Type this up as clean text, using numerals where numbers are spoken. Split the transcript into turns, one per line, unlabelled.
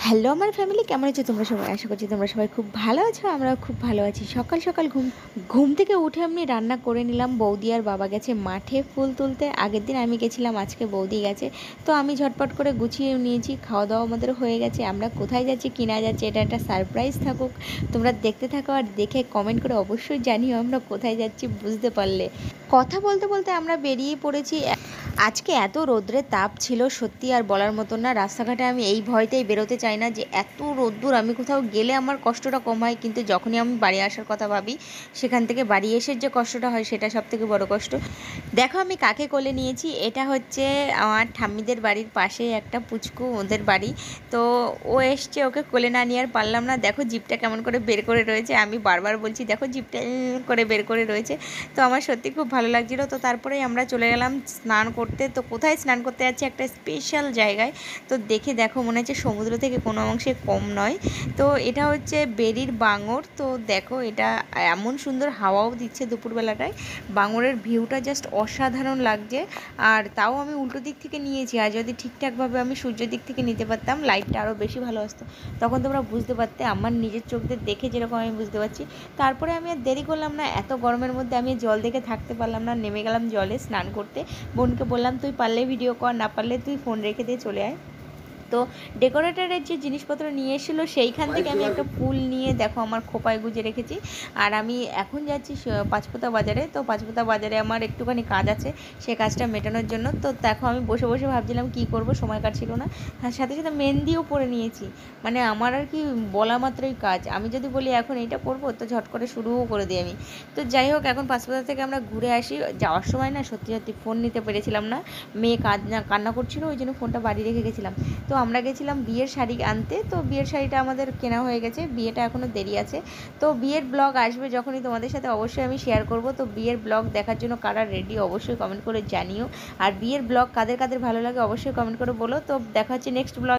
Hello আমার family, কেমন আছো তোমরা সবাই? আশা করছি তোমরা সবাই খুব ভালো আছো। আমরাও খুব ভালো আছি। সকাল সকাল ঘুম ঘুম থেকে উঠে আমি রান্না করে নিলাম। বৌদি আর বাবা গেছে মাঠে ফুল তুলতে। আগের দিন আমি গেছিলাম, আজকে বৌদি গেছে। তো আমি ঝটপট করে গুছিয়ে নিয়েছি। খাওয়া দাওয়া আমাদের হয়ে গেছে। আমরা কোথায় যাচ্ছি কিনা যাচ্ছি এটা একটা সারপ্রাইজ থাকুক, তোমরা দেখতে থাকো আর দেখে কমেন্ট করে অবশ্যই জানিও আমরা কোথায় যাচ্ছি বুঝতে পারলে। কথা বলতে বলতে আমরা বেরিয়ে পড়েছি। আজকে এত রোদ্রের তাপ ছিল সত্যি আর বলার মতো না। রাস্তাঘাটে আমি এই ভয়তেই বেরোতে চাই না যে এত রোদ্দুর, আমি কোথাও গেলে আমার কষ্টটা কম হয়, কিন্তু যখনই আমি বাড়ি আসার কথা ভাবি সেখান থেকে বাড়ি এসে যে কষ্টটা হয় সেটা সবথেকে বড় কষ্ট। দেখো আমি কাকে কোলে নিয়েছি, এটা হচ্ছে আমার ঠাম্মিদের বাড়ির পাশে একটা পুচকু, ওদের বাড়ি। তো ও এসছে, ওকে কোলে না নিয়ে আর পারলাম না। দেখো জিপটা কেমন করে বের করে রয়েছে, আমি বারবার বলছি দেখো জিপটা করে বের করে রয়েছে। তো আমার সত্যি খুব ভালো লাগছিলো। তো তারপরেই আমরা চলে গেলাম স্নান করতে। তো কোথায় স্নান করতে যাচ্ছি? একটা স্পেশাল জায়গায়। তো দেখো মনে হচ্ছে সমুদ্র থেকে কোনো অংশে কম নয়। তো এটা হচ্ছে বেরির বাঙর। তো দেখো এটা এমন সুন্দর হাওয়াও দিচ্ছে দুপুরবেলাটায়, বাঙরের ভিউটা জাস্ট অসাধারণ লাগছে। আর তাও আমি উল্টো দিক থেকে নিয়েছি, আর যদি ঠিকঠাকভাবে আমি সূর্য দিক থেকে নিতে পারতাম লাইটটা আরও বেশি ভালো আসতো, তখন তোমরা বুঝতে পারতে। আমার নিজের চোখ দিয়ে দেখে যেরকম আমি বুঝতে পারছি। তারপরে আমি আর দেরি করলাম না, এত গরমের মধ্যে আমি জল দেখে থাকতে পারলাম না, নেমে গেলাম জলে স্নান করতে। বোনকে বললাম তুই পারলে ভিডিও কর, না পারলে তুই ফোন রেখে দিয়ে চলে আয়। তো ডেকোরেটরের যে জিনিসপত্র নিয়ে এসেছিলো সেইখান থেকে আমি একটা ফুল নিয়ে দেখো আমার খোপায় গুজে রেখেছি। আর আমি এখন যাচ্ছি পাঁচপোতা বাজারে। তো পাঁচপোতা বাজারে আমার একটুখানি কাজ আছে, সেই কাজটা মেটানোর জন্য। তো দেখো আমি বসে বসে ভাবছিলাম কি করব, সময় কাটছিল না। তার সাথে সাথে মেহেন্দিও পরে নিয়েছি। মানে আমার আর কি বলা মাত্রই কাজ, আমি যদি বলি এখন এইটা করবো তো ঝট করে শুরুও করে দিই আমি। তো যাই হোক, এখন পাঁচপোতা থেকে আমরা ঘুরে আসি। যাওয়ার সময় না সত্যি সত্যি ফোন নিতে পেরেছিলাম না, মেয়ে কান্না করছিল, ওই জন্য ফোনটা বাড়ি রেখে গেছিলাম। তো আমরা গেছিলাম বিয়ের শাড়ি আনতে। তো বিয়ের শাড়িটা আমাদের কেনা হয়ে গেছে, বিয়েটা এখনও দেরি আছে। তো বিয়ের ব্লগ আসবে যখনই, তোমাদের সাথে অবশ্যই আমি শেয়ার করব। তো বিয়ের ব্লগ দেখার জন্য কারা রেডি অবশ্যই কমেন্ট করে জানিও। আর বিয়ের ব্লগ কাদের কাদের ভালো লাগে অবশ্যই কমেন্ট করে বলো। তো দেখা হচ্ছে নেক্সট ব্লগ।